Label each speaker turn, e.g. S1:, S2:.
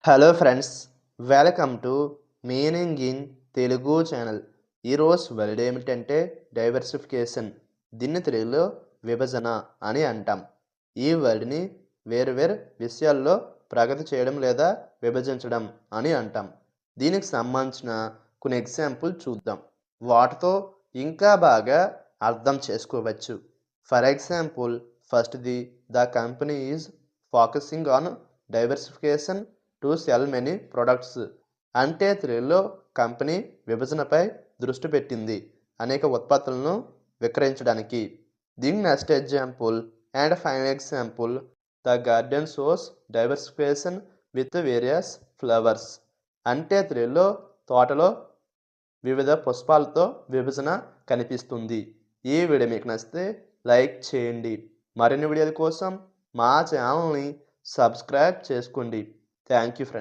S1: Hello friends, welcome to meaning in Telugu channel. ఈరోజు word ఏమిటంటే diversification. దీన్ని తెలుగులో విభజన అని అంటాం. ఈ వర్డ్ని వేరు వేరు విషయాల్లో ప్రగతి చేయడం లేదా విభజించడం అని అంటాం. దీనికి సంబంధించిన కొన్ని ఎగ్జాంపుల్ చూద్దాం. వాటితో ఇంకా బాగా అర్థం చేసుకోవచ్చు. ఫర్ ఎగ్జాంపుల్, ఫస్ట్ది, the company is focusing on diversification to cell many products. అంటే తెలుగులో కంపెనీ విభజనపై దృష్టి పెట్టింది అనేక ఉత్పత్తులను విక్రయించడానికి. దీని next example and final example, the garden shows diversification with various flowers. అంటే తెలుగులో తోటలో వివిధ పుష్పాలతో విభజన కనిపిస్తుంది. ఈ వీడియో మీకు నచ్చితే లైక్ చేయండి. మరిన్ని వీడియోల కోసం మా ఛానల్ని సబ్స్క్రైబ్ చేసుకోండి. Thank you friends.